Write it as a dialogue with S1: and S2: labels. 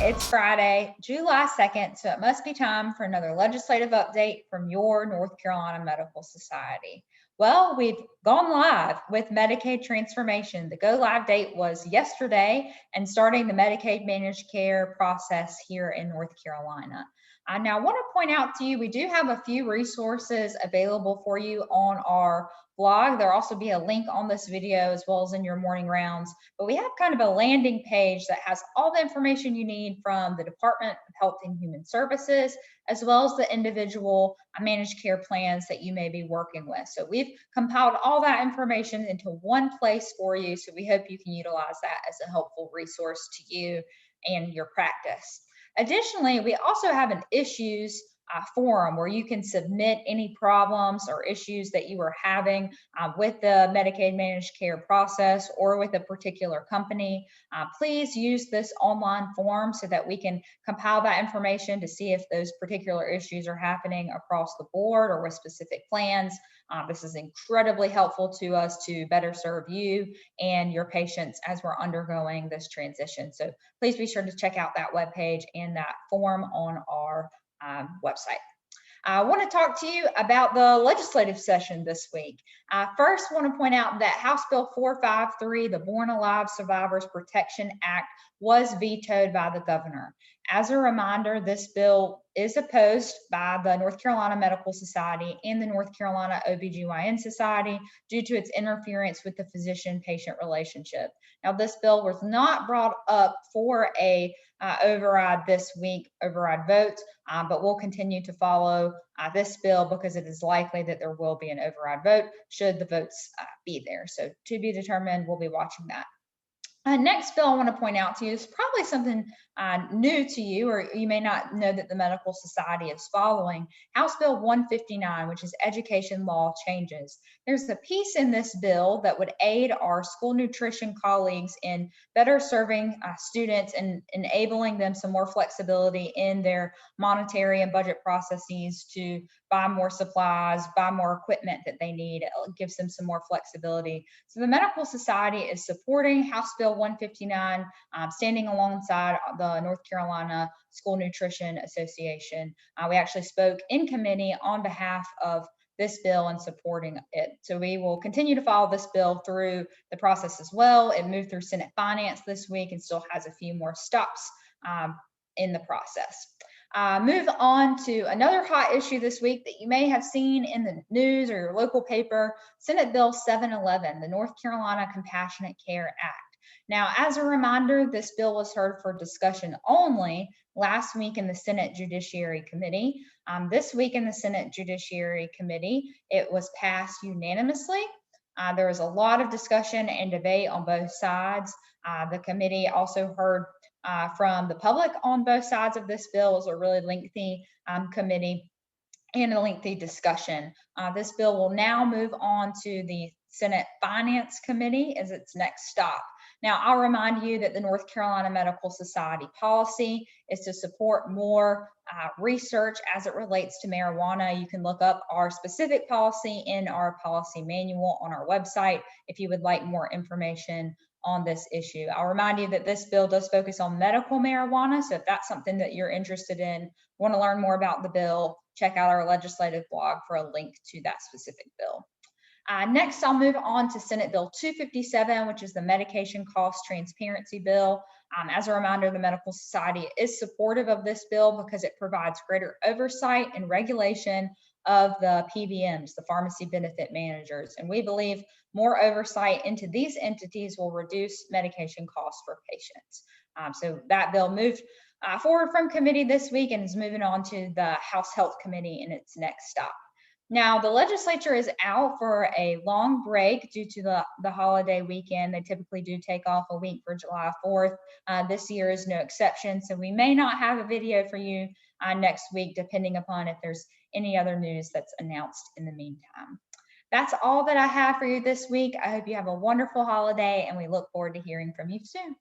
S1: It's Friday, July 2nd, so it must be time for another legislative update from your North Carolina Medical Society. Well, we've gone live with Medicaid transformation. The go live date was yesterday and starting the Medicaid managed care process here in North Carolina. Now, I want to point out to you, we do have a few resources available for you on our blog. There'll also be a link on this video as well as in your morning rounds. But we have kind of a landing page that has all the information you need from the Department of Health and Human Services, as well as the individual managed care plans that you may be working with. So we've compiled all that information into one place for you. So we hope you can utilize that as a helpful resource to you and your practice. Additionally, we also have an issues forum where you can submit any problems or issues that you are having with the Medicaid managed care process or with a particular company. Please use this online form so that we can compile that information to see if those particular issues are happening across the board or with specific plans. This is incredibly helpful to us to better serve you and your patients as we're undergoing this transition. So please be sure to check out that webpage and that form on our website. I want to talk to you about the legislative session this week. First, I want to point out that House Bill 453, the Born Alive Survivors Protection Act, was vetoed by the governor. As a reminder, this bill is opposed by the North Carolina Medical Society and the North Carolina OBGYN Society due to its interference with the physician-patient relationship. Now, this bill was not brought up for a override this week, override vote, but we'll continue to follow this bill because it is likely that there will be an override vote should the votes be there. So to be determined, we'll be watching that. Next bill I want to point out to you is probably something new to you, or you may not know that the Medical Society is following. House Bill 159, which is education law changes. There's a piece in this bill that would aid our school nutrition colleagues in better serving students and enabling them some more flexibility in their monetary and budget processes to buy more supplies, buy more equipment that they need. It gives them some more flexibility. So the Medical Society is supporting House Bill 159, standing alongside the North Carolina School Nutrition Association. We actually spoke in committee on behalf of this bill and supporting it. So we will continue to follow this bill through the process as well. It moved through Senate Finance this week and still has a few more stops in the process. Move on to another hot issue this week that you may have seen in the news or your local paper, Senate Bill 711, the North Carolina Compassionate Care Act. Now, as a reminder, this bill was heard for discussion only last week in the Senate Judiciary Committee. This week in the Senate Judiciary Committee, it was passed unanimously. There was a lot of discussion and debate on both sides. The committee also heard from the public on both sides of this bill. It was a really lengthy committee and a lengthy discussion. This bill will now move on to the Senate Finance Committee as its next stop. Now, I'll remind you that the North Carolina Medical Society policy is to support more research as it relates to marijuana. You can look up our specific policy in our policy manual on our website if you would like more information on this issue. I'll remind you that this bill does focus on medical marijuana. So if that's something that you're interested in, want to learn more about the bill, check out our legislative blog for a link to that specific bill. Next, I'll move on to Senate Bill 257, which is the Medication Cost Transparency Bill. As a reminder, the Medical Society is supportive of this bill because it provides greater oversight and regulation of the PBMs, the pharmacy benefit managers. And we believe more oversight into these entities will reduce medication costs for patients. So that bill moved forward from committee this week and is moving on to the House Health Committee in its next stop. Now, the legislature is out for a long break due to the holiday weekend. They typically do take off a week for July 4th. This year is no exception, so we may not have a video for you next week, depending upon if there's any other news that's announced in the meantime. That's all that I have for you this week. I hope you have a wonderful holiday, and we look forward to hearing from you soon.